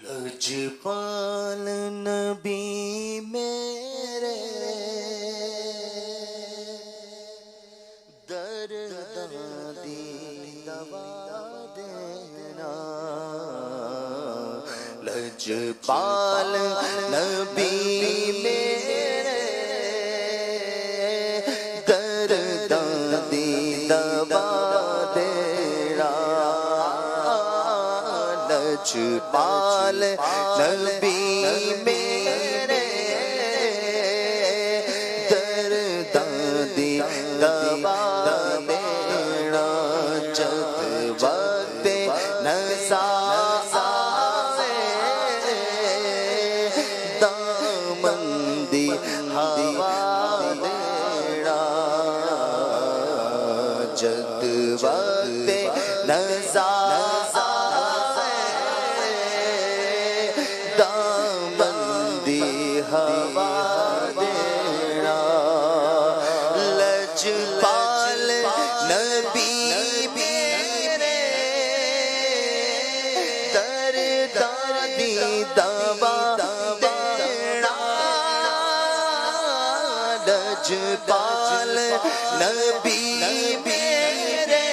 لجپال نبی میرے درد دی دوا دینا، لجپال نبی میرے درد دی دوا دینا، لجپال نبی میرے درد دی دوا دینا، جب وقت نزا آوے دامن دی ہوا دینا، جب وقت نزا ہوا دینا، لجپال نبی میرے درد دی دوا دینا، لجپال نبی میرے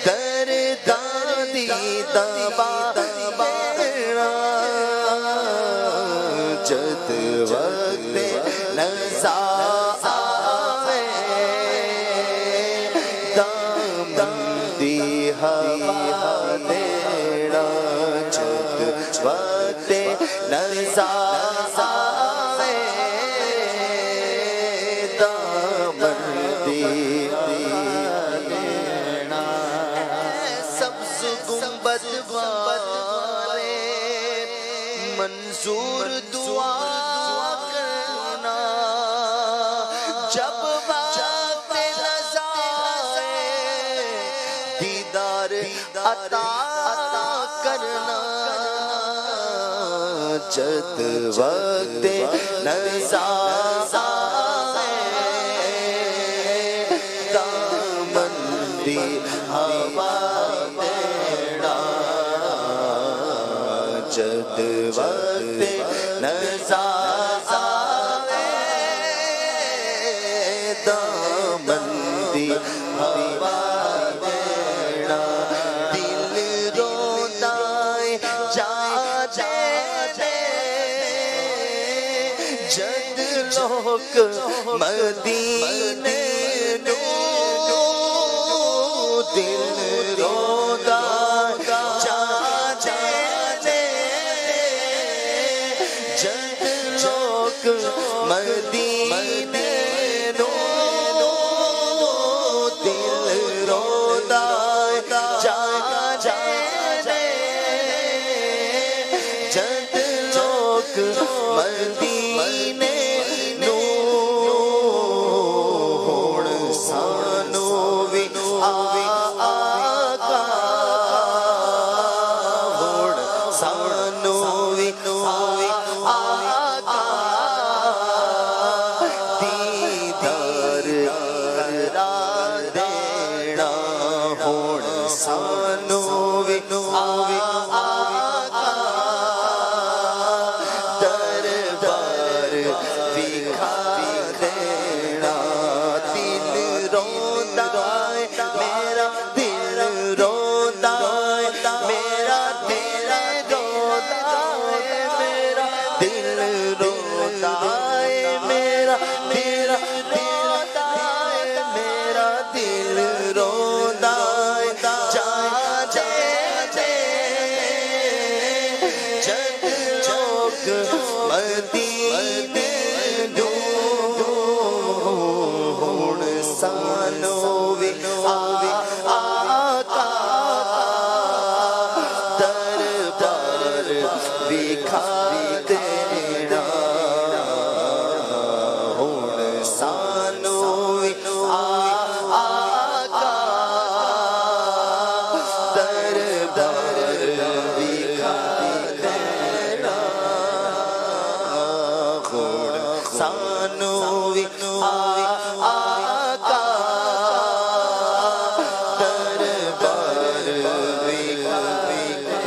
درد دی دوا دینا، جد وقت نزا آوے دامن دی ہوا دینا، جد وقت نزا آوے دامن دی ہوا دینا، سبز گنبد والے منظور دعا کرنا، جب وقت نزا آئے دیدار عطا کرنا، جب وقت نزا آئے دامن دی ہوا دینا، جب وقت نزا آوے دامن دی ہوا دینا، دل روتا جا جے جد لوگ مدینے نو، دل روتا جا مدینے نو، دل رودا جا جے جد لوگ مدینے نو، ہن سانو وی آقا، ہن سانو وی آقا دیدار کرا دینا، ہن سانو وی آقا دربار وکھا دینا، دل روندا میرا دل روندا میرا دل روندا میرا دل روندا میرا میرا روندا میرا دل روندا جا جے جد لوگ مدینے نو، ہن سانو وی آقا دربار وکھا دینا، ہن سانو وی آقا دربار وکھا دینا، ہن سانو وی آقا دربار وکھا دینا۔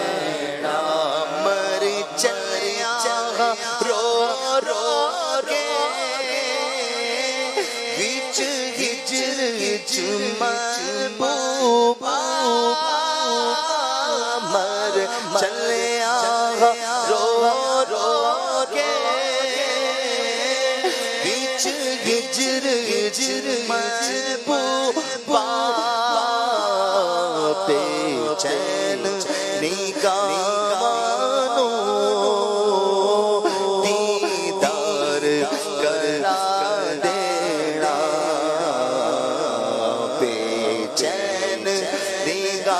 مر چلے آغا رو رو کے بیچ ہجر ہجر محبوبہ بے چین نگاہانوں دیدار کرا دینا بے چین نگاہانوں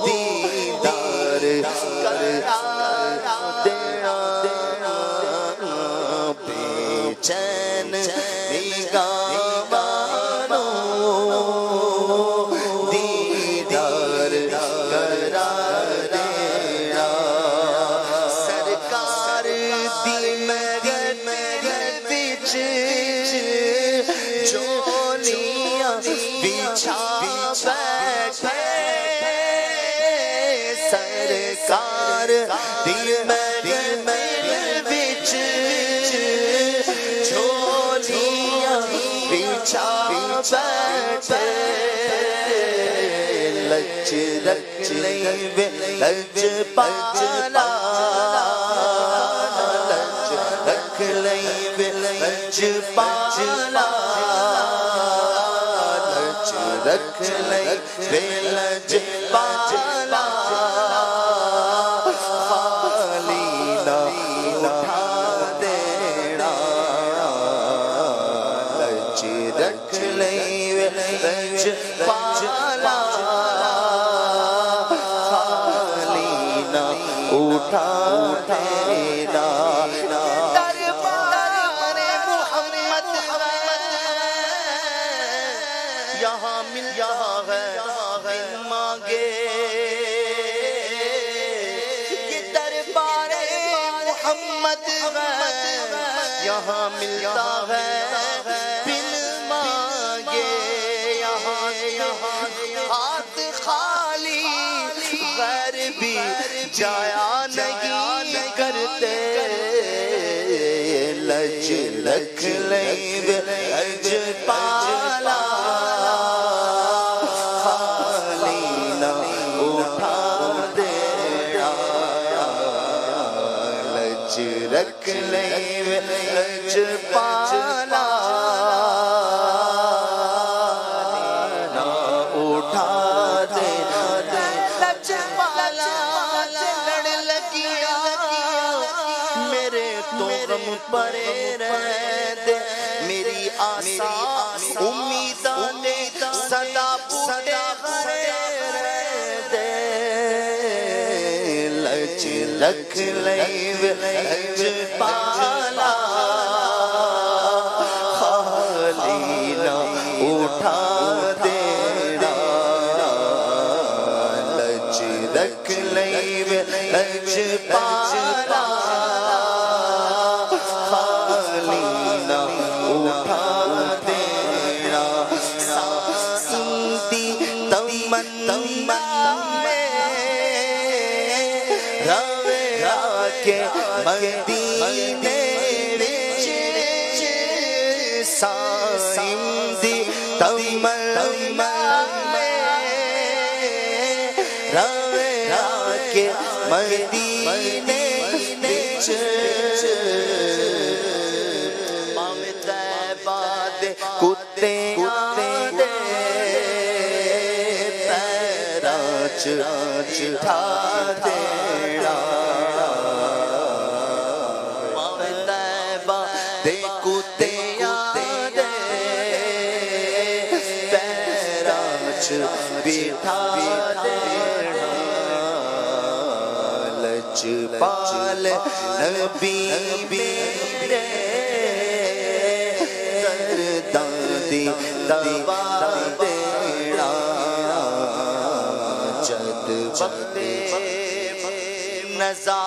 دیدار کرا دینا بے چین نگاہانوں دیدار کرا دینا سرکار دی مگر بچ چولیاں بچھا بیٹھے سرکار دی مگر بچ چولیاں بچھا بیٹھے لج رکھ لیں لج پالا لج رکھ لیں لج پالا لج رکھ لیں لج پالا خالی نہ اٹھا دینا لج رکھ لیں لج پالا خالی نہ اٹھا دینا دربار محمد یہاں مل یہاں ہے مانگے یہ دربار محمد یہاں ملتا ہے بن مانگے یہاں ہاتھ خالی غیر بھی جایا نہیں کرتے لج رکھ لیں لج پالا خالی نہ اٹھا دینا لج رکھ لیں لج پالا نہ اٹھا دینا لج پالا لڑ لگیا میرے تو غم پڑے رہتے میری آسا امیداں صدا پوٹے کھڑے رہتے لج رکھ لیں لج پالا خالی نہ اٹھا دینا لج رکھ لیں لج پالا خالی نہ اٹھا دینا سیدھی تمنا میں روے کے مدینے وچ سیدھی تمنا میں روے کے مدینے وچ کتے آدھے پیراں چٹھا دینا طیبہ دے کتے آدھے پیراں بٹھا دینا لج پال نبی میرے دادی دبا دینا جد وقت نزا